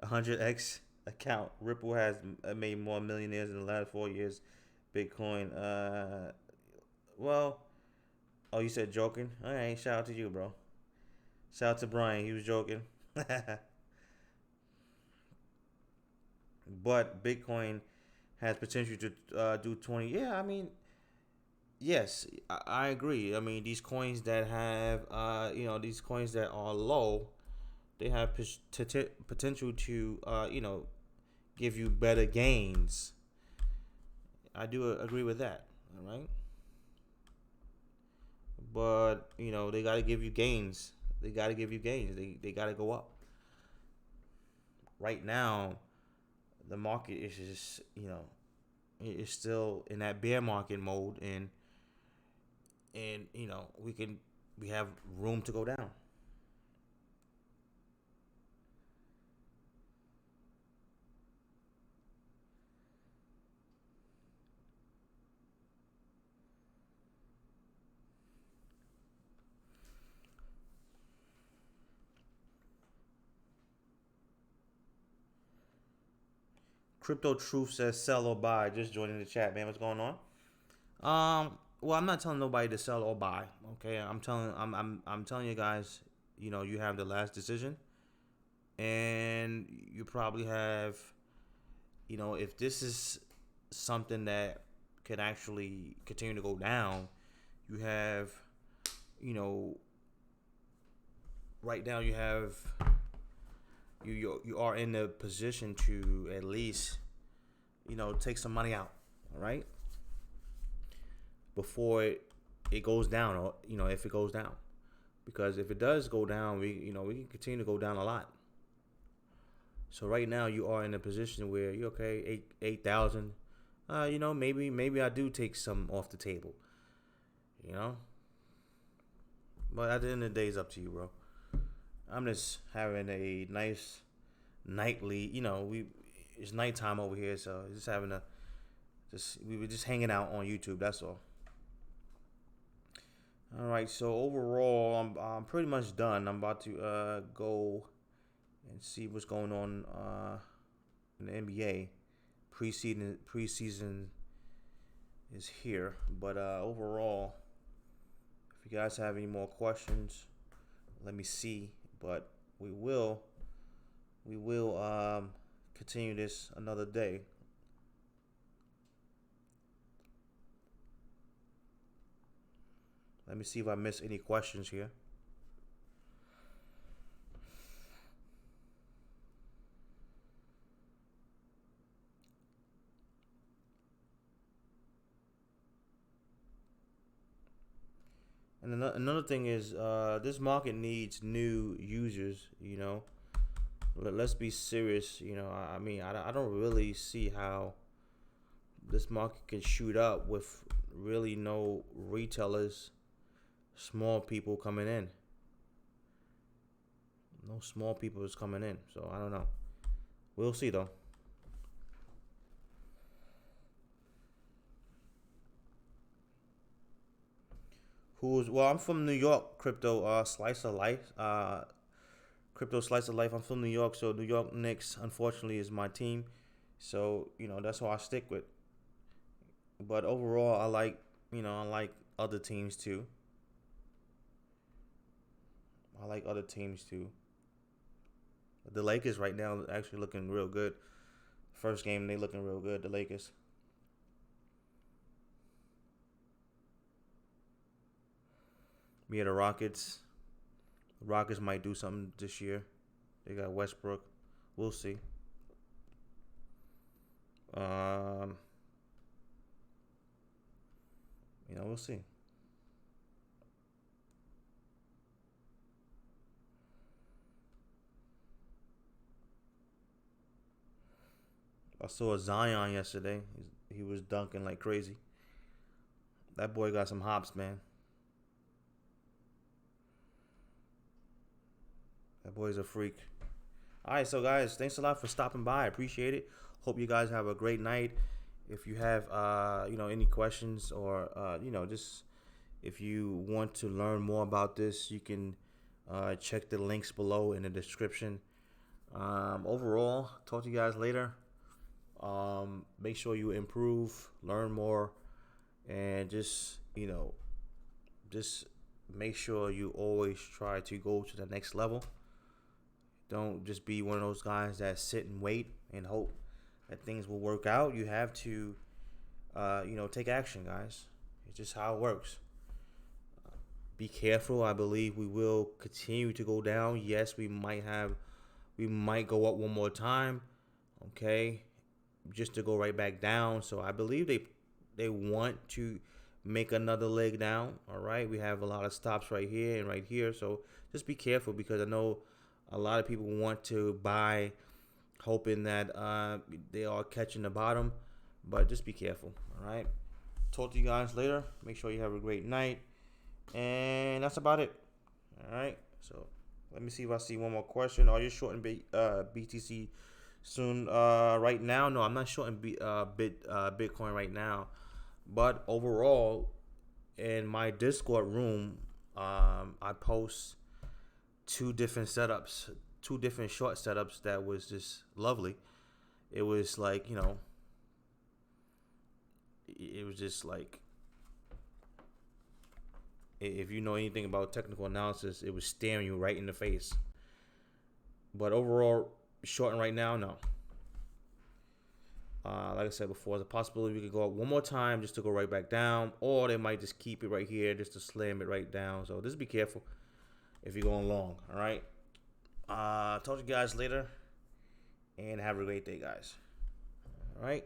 A: 100x account. Ripple has made more millionaires in the last 4 years. Bitcoin. Well, oh, you said joking. All right, shout out to you, bro. Shout out to Brian. He was joking. But Bitcoin has potential to do 20. Yeah, I mean, yes, I agree. I mean, these coins that have, these coins that are low, they have potential to, give you better gains. I do agree with that. All right, but they got to give you gains. They got to give you gains. They got to go up. Right now, the market is just it's still in that bear market mode, and we have room to go down. Crypto Truth says sell or buy. Just joining the chat, man. What's going on? Well, I'm not telling nobody to sell or buy. Okay, I'm telling you guys. You have the last decision, and you probably have. If this is something that can actually continue to go down, you have. You know, right now you have. You are in the position to at least, take some money out. All right, before it goes down, or if it goes down, because if it does go down, we can continue to go down a lot. So right now you are in a position where you're okay, 8,000. Maybe I do take some off the table. You know, but at the end of the day, it's up to you, bro. I'm just having a nice nightly. It's nighttime over here, so just having a just we were just hanging out on YouTube. That's all. All right. So overall, I'm pretty much done. I'm about to go and see what's going on in the NBA. Preseason is here, but overall, if you guys have any more questions, let me see. But we will continue this another day. Let me see if I miss any questions here. And another thing is, this market needs new users. Let's be serious. I mean, I don't really see how this market can shoot up with really no retailers, small people coming in. No small people is coming in, so I don't know. We'll see though. Who's well? I'm from New York. Crypto slice of life. Crypto slice of life. I'm from New York, so New York Knicks, unfortunately, is my team. So that's who I stick with. But overall, I like other teams too. I like other teams too. The Lakers right now are actually looking real good. First game they looking real good. The Lakers. Me and the Rockets. The Rockets might do something this year. They got Westbrook. We'll see. Um, we'll see. I saw Zion yesterday. He was dunking like crazy. That boy got some hops, man. That boy's a freak. All right, so guys, thanks a lot for stopping by. I appreciate it. Hope you guys have a great night. If you have any questions or just if you want to learn more about this, you can check the links below in the description. Overall, talk to you guys later. Make sure you improve, learn more, and just make sure you always try to go to the next level. Don't just be one of those guys that sit and wait and hope that things will work out. You have to, take action, guys. It's just how it works. Be careful. I believe we will continue to go down. Yes, we might go up one more time. Okay, just to go right back down. So I believe they want to make another leg down. All right, we have a lot of stops right here and right here. So just be careful because I know a lot of people want to buy, hoping that they are catching the bottom. But just be careful. All right. Talk to you guys later. Make sure you have a great night. And that's about it. All right. So let me see if I see one more question. Are you shorting BTC soon? Right now, no, I'm not shorting Bitcoin right now. But overall, in my Discord room, I post two different setups, two different short setups that was just lovely. It was like, it was just like, if you know anything about technical analysis, it was staring you right in the face. But overall, shorting right now, no. Like I said before, there's a possibility we could go up one more time just to go right back down, or they might just keep it right here just to slam it right down. So just be careful if you're going long. All right. Talk to you guys later, and have a great day, guys. All right.